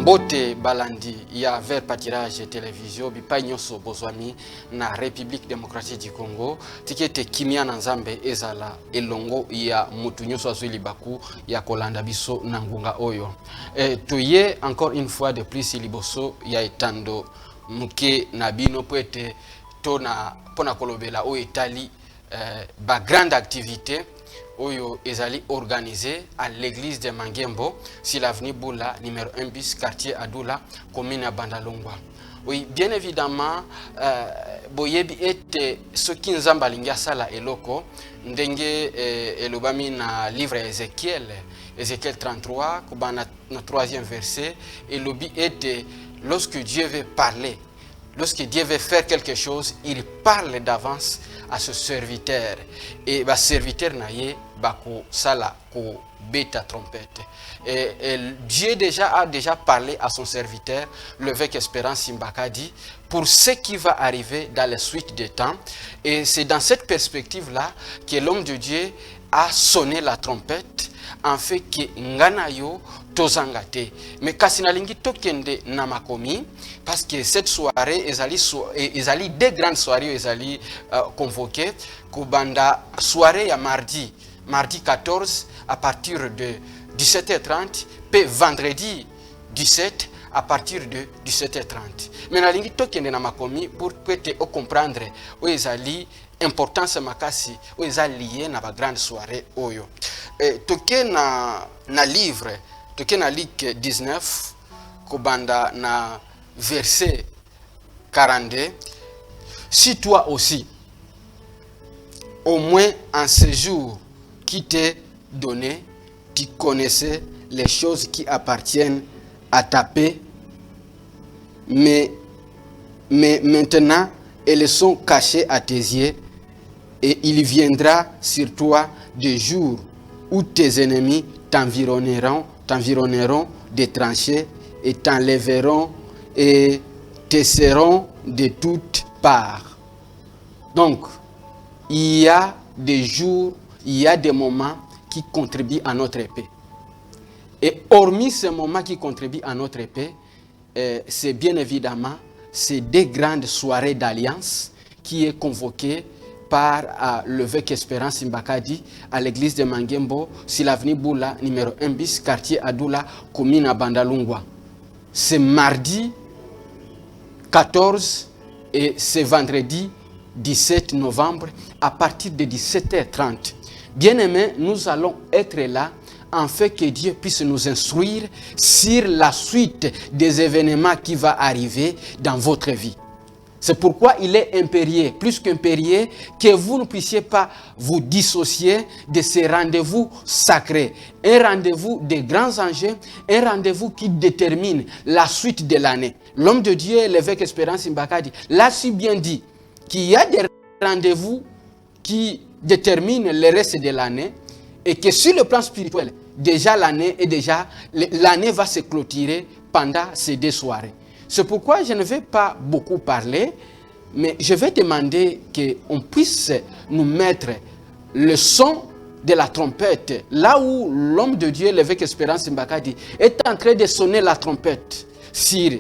Mbote balandi ya vers patirage télévision bipai nyoso bozwami na République démocratique du Congo tikete kimia na nzambe ezala elongo ya mutu nyoso azwili baku ya kolanda biso na ngunga oyo. Toye encore une fois de plus liboso ya etando muke na bino poete tona pona kolobela o etali ba grande activité Oyo ezali organisé à l'église de Mangembo, sur l'avenue Boula, numéro 1 bis, quartier Adoula, commune à Bandalongwa. Oui, bien évidemment, boyebi ete soki nzamba lingia sala eloko, ndenge elobami na livre Ézéchiel 33, kubana na 3e verset, elobi ete lorsque Dieu veut parler, lorsque Dieu veut faire quelque chose, il parle d'avance à ce serviteur. Et le serviteur naye bako sala ko beta trompette. Et Dieu a déjà parlé à son serviteur, l'évêque Espérance Simbakadi, pour ce qui va arriver dans la suite des temps. Et c'est dans cette perspective-là que l'homme de Dieu a sonné la trompette, en fait que nganayo tozangate. Mais kasinalingi tokende namakomi, parce que cette soirée, ezali deux grandes soirées ezali convoquées, kubanda soirée ya mardi 14 à partir de 17h30, puis vendredi 17 à partir de 17h30. Mais nalingi tokende namakomi pour peut-être comprendre où ezali importance makasi où ezali lié na ba grande soirée oyo. Toke na livre toke na Luc 19 kobanda na verset 42. Si toi aussi au moins en ce jour qui t'est donné, tu connaissais les choses qui appartiennent à ta paix, mais maintenant elles sont cachées à tes yeux, et il viendra sur toi des jours où tes ennemis t'environneront des tranchées et t'enlèveront et te seront de toutes parts. Donc, il y a des jours, il y a des moments qui contribuent à notre paix. Et hormis ces moments qui contribuent à notre paix, c'est bien évidemment ces deux grandes soirées d'alliance qui est convoquée par l'évêque Espérance Simbakadi à l'église de Mangembo, sur l'avenue Boula, numéro 1 bis, quartier Adoula, commune à Bandalungwa. C'est mardi 14 et c'est vendredi 17 novembre à partir de 17h30. Bien-aimés, nous allons être là en fait que Dieu puisse nous instruire sur la suite des événements qui vont arriver dans votre vie. C'est pourquoi il est impérieux, plus qu'impérieux, que vous ne puissiez pas vous dissocier de ces rendez-vous sacrés. Un rendez-vous de grands enjeux, un rendez-vous qui détermine la suite de l'année. L'homme de Dieu, l'évêque Espérance Simbakadi, l'a si bien dit qu'il y a des rendez-vous qui déterminent le reste de l'année et que sur le plan spirituel, déjà l'année va se clôturer pendant ces deux soirées. C'est pourquoi je ne vais pas beaucoup parler, mais je vais demander qu'on puisse nous mettre le son de la trompette, là où l'homme de Dieu, l'évêque Espérance Simbakadi, est en train de sonner la trompette sur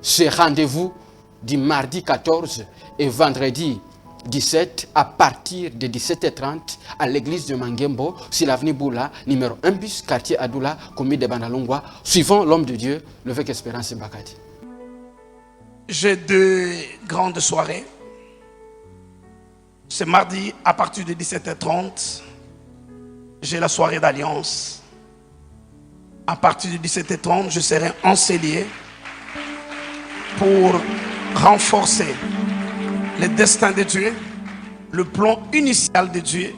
ce rendez-vous du mardi 14 et vendredi 17 à partir de 17h30 à l'église de Mangembo, sur l'avenue Boula, numéro 1 bis, quartier Adoula, commune de Bandalungwa, suivant l'homme de Dieu, l'évêque Espérance Simbakadi. J'ai deux grandes soirées. Ce mardi, à partir de 17h30, j'ai la soirée d'alliance. À partir de 17h30, je serai enseigné pour renforcer le destin de Dieu, le plan initial de Dieu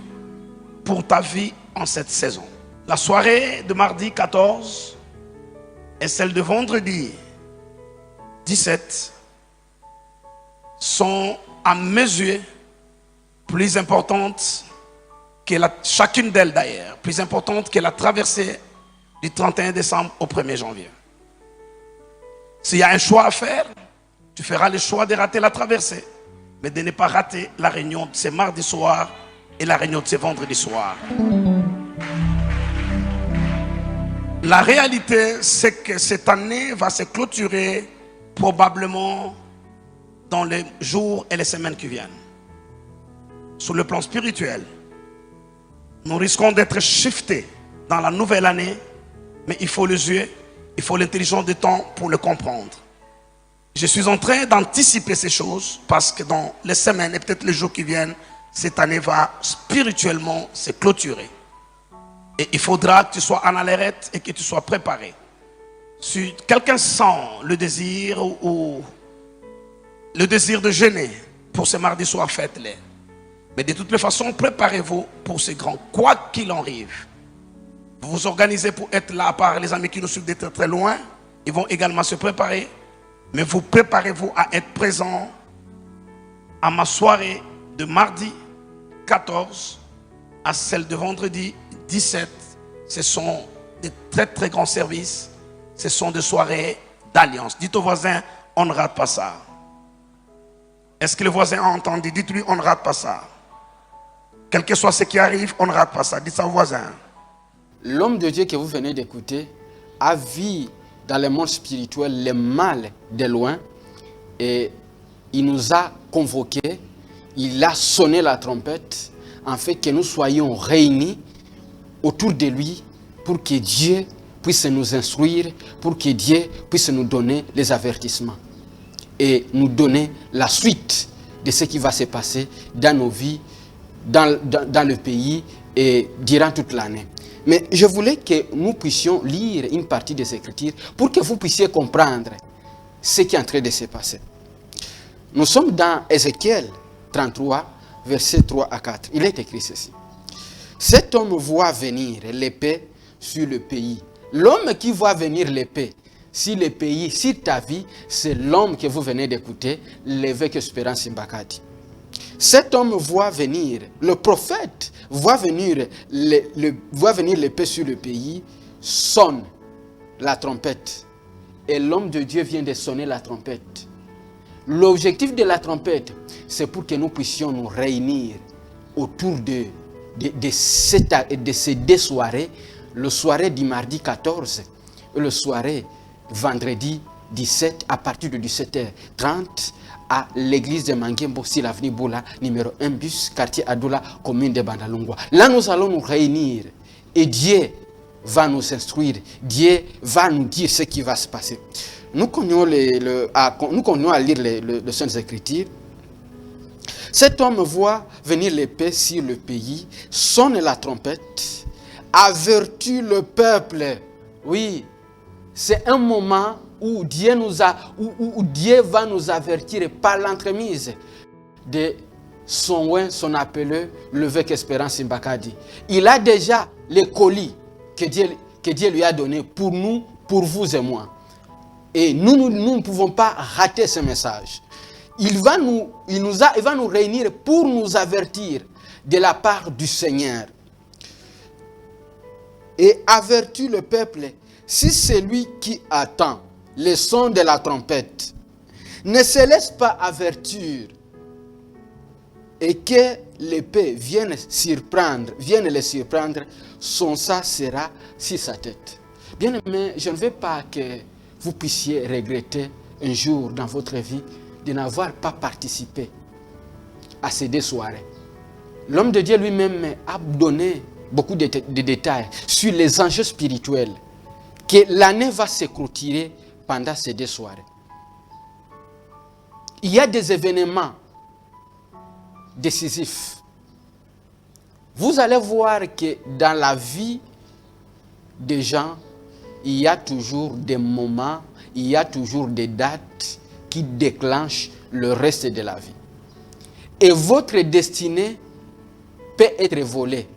pour ta vie en cette saison. La soirée de mardi 14 et celle de vendredi 17 sont à mes yeux plus importantes que chacune d'elles d'ailleurs, plus importantes que la traversée du 31 décembre au 1er janvier. S'il y a un choix à faire, tu feras le choix de rater la traversée, mais de ne pas rater la réunion de ce mardi soir et la réunion de ce vendredi soir. La réalité, c'est que cette année va se clôturer probablement dans les jours et les semaines qui viennent. Sur le plan spirituel, nous risquons d'être shiftés dans la nouvelle année, mais il faut les yeux, il faut l'intelligence du temps pour le comprendre. Je suis en train d'anticiper ces choses parce que dans les semaines et peut-être les jours qui viennent, cette année va spirituellement se clôturer. Et il faudra que tu sois en alerte et que tu sois préparé. Si quelqu'un sent le désir ou le désir de jeûner pour ce mardi soir, faites-le. Mais de toutes les façons, préparez-vous pour ce grand, quoi qu'il en arrive. Vous vous organisez pour être là par les amis qui nous suivent d'être très loin. Ils vont également se préparer. Mais vous préparez-vous à être présent à ma soirée de mardi 14 à celle de vendredi 17. Ce sont des très très grands services. Ce sont des soirées d'alliance. Dites au voisin, on ne rate pas ça. Est-ce que le voisin a entendu? Dites-lui, on ne rate pas ça. Quel que soit ce qui arrive, on ne rate pas ça. Dites ça au voisin. L'homme de Dieu que vous venez d'écouter a vu dans le monde spirituel le mal de loin et il nous a convoqués, il a sonné la trompette en fait que nous soyons réunis autour de lui pour que Dieu puisse nous instruire, pour que Dieu puisse nous donner les avertissements et nous donner la suite de ce qui va se passer dans nos vies, dans le pays et durant toute l'année. Mais je voulais que nous puissions lire une partie des Écritures pour que vous puissiez comprendre ce qui est en train de se passer. Nous sommes dans Ézéchiel 33, versets 3 à 4. Il est écrit ceci. Cet homme voit venir l'épée sur le pays. L'homme qui voit venir l'épée sur le pays, sur ta vie, c'est l'homme que vous venez d'écouter, l'évêque Espérance Mbakadi. Cet homme voit venir, le prophète voit venir l'épée sur le pays, sonne la trompette. Et l'homme de Dieu vient de sonner la trompette. L'objectif de la trompette, c'est pour que nous puissions nous réunir autour de ces deux soirées, le soirée du mardi 14 et le soirée vendredi 17 à partir de 17h30 à l'église de Mangembo, sur l'avenue Boula, numéro 1 bus, quartier Adoula, commune de Bandalungwa. Là, nous allons nous réunir et Dieu va nous instruire, Dieu va nous dire ce qui va se passer. Nous continuons à lire les Saintes Écritures. Cet homme voit venir l'épée sur le pays, sonne la trompette, avertit le peuple. Oui, c'est un moment où Dieu va nous avertir par l'entremise de son appelé, l'évêque Espérance Mbakadi. Il a déjà les colis que Dieu lui a donnés pour nous, pour vous et moi. Et nous ne pouvons pas rater ce message. Il va nous réunir pour nous avertir de la part du Seigneur. Et avertit le peuple, si celui qui attend le son de la trompette ne se laisse pas avertir et que l'épée vienne le surprendre, son sang sera sur sa tête. Bien aimé, je ne veux pas que vous puissiez regretter un jour dans votre vie de n'avoir pas participé à ces deux soirées. L'homme de Dieu lui-même a donné beaucoup de détails sur les enjeux spirituels que l'année va se clôturer pendant ces deux soirées. Il y a des événements décisifs. Vous allez voir que dans la vie des gens, il y a toujours des moments, il y a toujours des dates qui déclenchent le reste de la vie. Et votre destinée peut être volée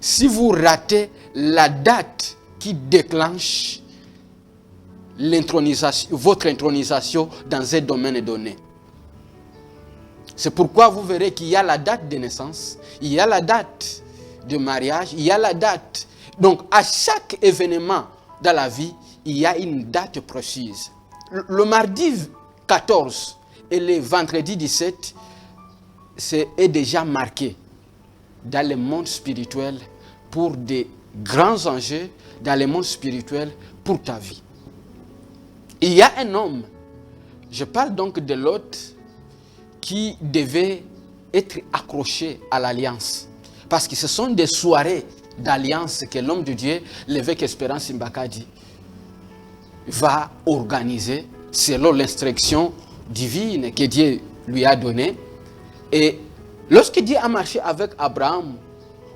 si vous ratez la date qui déclenche votre intronisation dans un domaine donné. C'est pourquoi vous verrez qu'il y a la date de naissance, il y a la date de mariage, il y a la date. Donc à chaque événement dans la vie, il y a une date précise. Le mardi 14 et le vendredi 17 est déjà marqué dans le monde spirituel pour des grands enjeux dans le monde spirituel pour ta vie. Il y a un homme, je parle donc de Lot, qui devait être accroché à l'alliance. Parce que ce sont des soirées d'alliance que l'homme de Dieu, l'évêque Espérance Mbakadi, va organiser selon l'instruction divine que Dieu lui a donnée. Et lorsque Dieu a marché avec Abraham,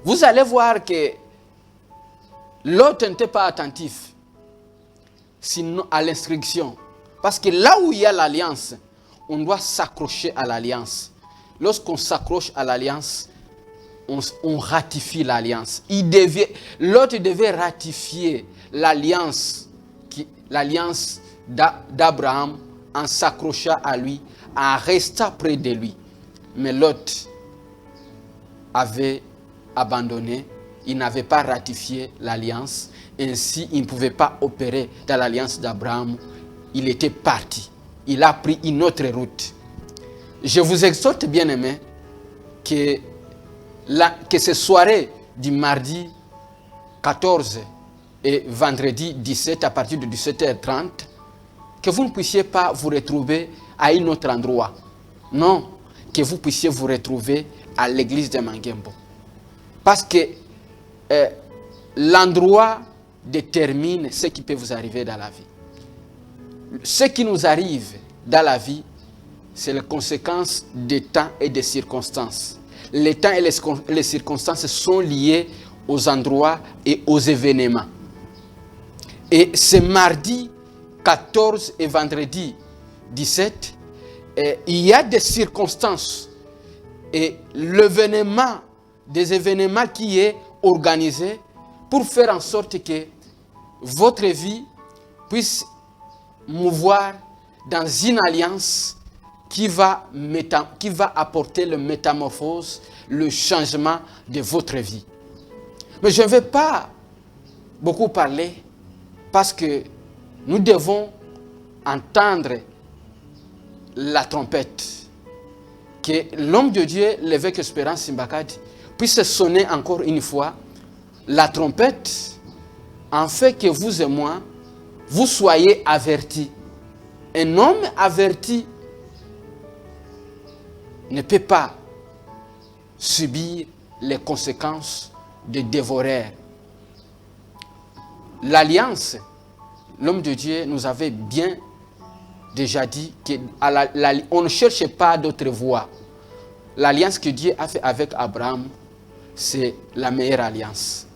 vous allez voir que Lot n'était pas attentif sinon à l'instruction. Parce que là où il y a l'alliance, on doit s'accrocher à l'alliance. Lorsqu'on s'accroche à l'alliance, on ratifie l'alliance. L'autre devait ratifier l'alliance d'Abraham en s'accrochant à lui, en restant près de lui. Mais l'autre avait abandonné, il n'avait pas ratifié l'alliance, ainsi il ne pouvait pas opérer dans l'alliance d'Abraham. Il était parti, il a pris une autre route. Je vous exhorte, bien-aimés, que ces soirées du mardi 14 et vendredi 17 à partir de 17h30, que vous ne puissiez pas vous retrouver à un autre endroit. Non, que vous puissiez vous retrouver à l'église de Mangembo. Parce que l'endroit détermine ce qui peut vous arriver dans la vie. Ce qui nous arrive dans la vie, c'est les conséquences des temps et des circonstances. Les temps et les circonstances sont liés aux endroits et aux événements. Et ce mardi 14 et vendredi 17, il y a des circonstances et l'événement, des événements qui est organisé pour faire en sorte que votre vie puisse mouvoir dans une alliance qui va apporter la métamorphose, le changement de votre vie. Mais je ne vais pas beaucoup parler parce que nous devons entendre la trompette. Que l'homme de Dieu, l'évêque Espérance Mbakadi, puisse sonner encore une fois la trompette, en fait que vous et moi, vous soyez avertis. Un homme averti ne peut pas subir les conséquences des dévoreurs. L'alliance, l'homme de Dieu nous avait bien déjà dit qu'on ne cherche pas d'autre voie. L'alliance que Dieu a fait avec Abraham, c'est la meilleure alliance.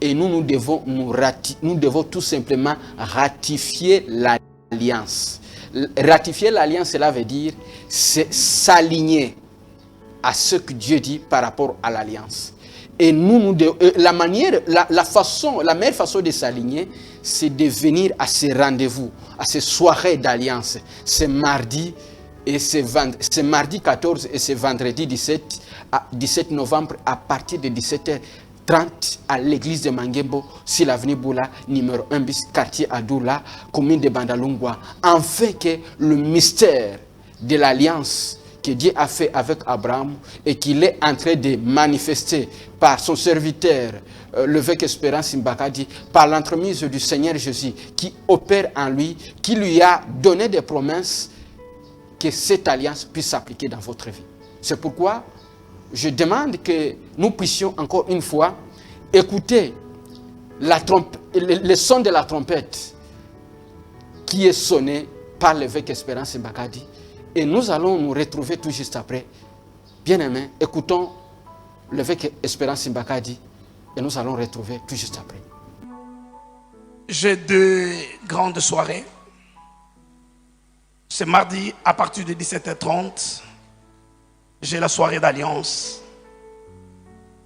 Et nous devons tout simplement ratifier l'alliance. Ratifier l'alliance, cela veut dire s'aligner à ce que Dieu dit par rapport à l'alliance. Et la meilleure façon de s'aligner, c'est de venir à ces rendez-vous, à ces soirées d'alliance, ce mardi 14 et ce vendredi 17 novembre à partir de 17h30 à l'église de Mangembo, sur l'avenue Boula, numéro 1 bis, quartier Adoula, commune de Bandalungwa, afin que le mystère de l'alliance que Dieu a fait avec Abraham et qu'il est en train de manifester par son serviteur, l'évêque Espérance Mbakadi, par l'entremise du Seigneur Jésus qui opère en lui, qui lui a donné des promesses, que cette alliance puisse s'appliquer dans votre vie. C'est pourquoi je demande que nous puissions encore une fois écouter le son de la trompette qui est sonné par l'évêque Espérance Mbakadi. Et nous allons nous retrouver tout juste après. Bien-aimés, écoutons l'évêque Espérance Mbakadi et nous allons retrouver tout juste après. J'ai deux grandes soirées. Ce mardi, à partir de 17h30, j'ai la soirée d'alliance.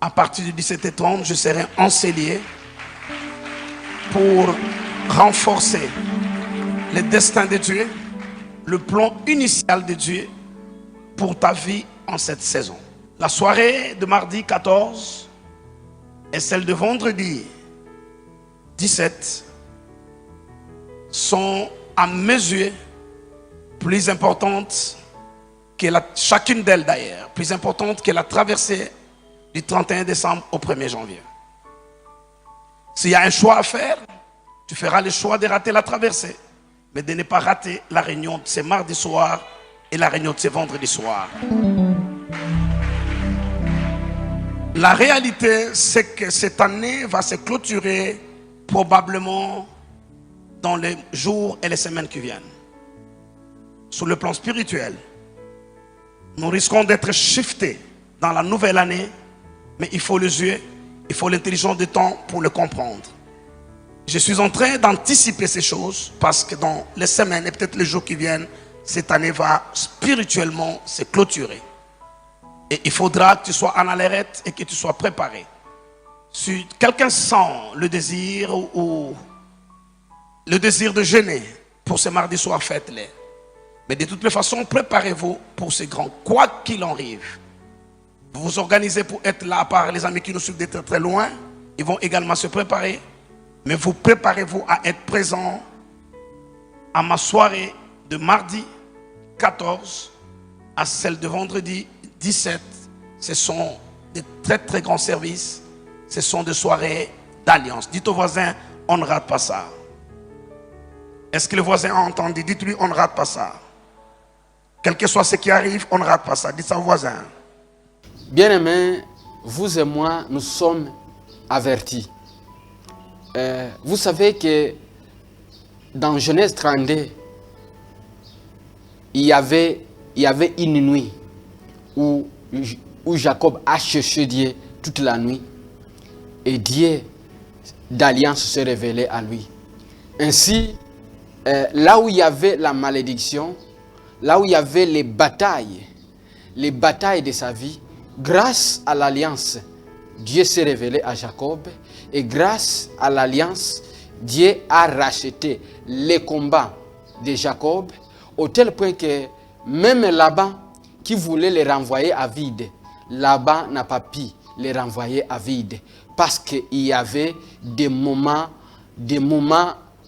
À partir de 17h30, je serai enseigné pour renforcer le destin de Dieu, le plan initial de Dieu pour ta vie en cette saison. La soirée de mardi 14 et celle de vendredi 17 sont à mesure plus importantes que chacune d'elles d'ailleurs, plus importante que la traversée du 31 décembre au 1er janvier. S'il y a un choix à faire, tu feras le choix de rater la traversée, mais de ne pas rater la réunion de ce mardi soir et la réunion de ce vendredi soir. La réalité, c'est que cette année va se clôturer probablement dans les jours et les semaines qui viennent. Sur le plan spirituel, nous risquons d'être shiftés dans la nouvelle année, mais il faut les yeux, il faut l'intelligence du temps pour le comprendre. Je suis en train d'anticiper ces choses parce que dans les semaines et peut-être les jours qui viennent, cette année va spirituellement se clôturer. Et il faudra que tu sois en alerte et que tu sois préparé. Si quelqu'un sent le désir ou le désir de jeûner pour ce mardi soir, faites-le. Mais de toutes les façons, préparez-vous pour ce grand, quoi qu'il en arrive. Vous vous organisez pour être là par les amis qui nous suivent d'être très loin. Ils vont également se préparer. Mais vous préparez-vous à être présent à ma soirée de mardi 14 à celle de vendredi 17. Ce sont des très très grands services. Ce sont des soirées d'alliance. Dites au voisin, on ne rate pas ça. Est-ce que le voisin a entendu? Dites-lui, on ne rate pas ça. Quel que soit ce qui arrive, on ne rate pas ça. Dites ça au voisin. Bien-aimés, vous et moi, nous sommes avertis. Vous savez que dans Genèse 32, il y avait une nuit où Jacob a cherché Dieu toute la nuit et Dieu d'alliance se révélait à lui. Ainsi, là où il y avait la malédiction, là où il y avait les batailles de sa vie, grâce à l'alliance, Dieu s'est révélé à Jacob et grâce à l'alliance, Dieu a racheté les combats de Jacob au tel point que même Laban qui voulait les renvoyer à vide, Laban n'a pas pu les renvoyer à vide parce qu'il y avait des moments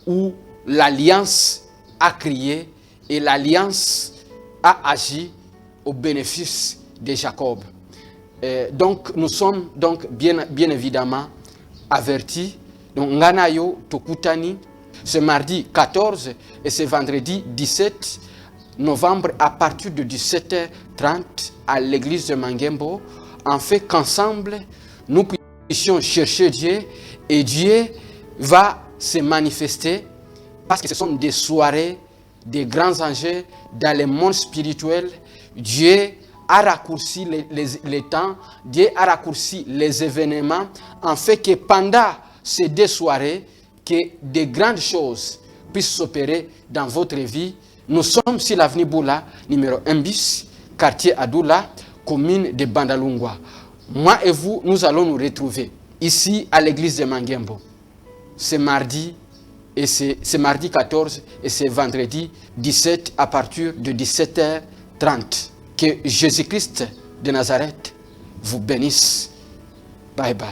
où l'alliance a crié et l'alliance a agi au bénéfice de Jacob. Donc nous sommes donc bien évidemment avertis. Donc nganayo tokutani ce mardi 14 et ce vendredi 17 novembre à partir de 17h30 à l'église de Mangembo, en fait qu'ensemble nous puissions chercher Dieu et Dieu va se manifester parce que ce sont des soirées, des grands enjeux dans le monde spirituel. Dieu a raccourci les temps, Dieu a raccourci les événements, en fait que pendant ces deux soirées, que de grandes choses puissent s'opérer dans votre vie. Nous sommes sur l'avenue Boula, numéro 1 bis, quartier Adoula, commune de Bandalungwa. Moi et vous, nous allons nous retrouver ici à l'église de Mangembo. C'est mardi, et c'est mardi 14 et c'est vendredi 17 à partir de 17h30. Que Jésus-Christ de Nazareth vous bénisse. Bye bye.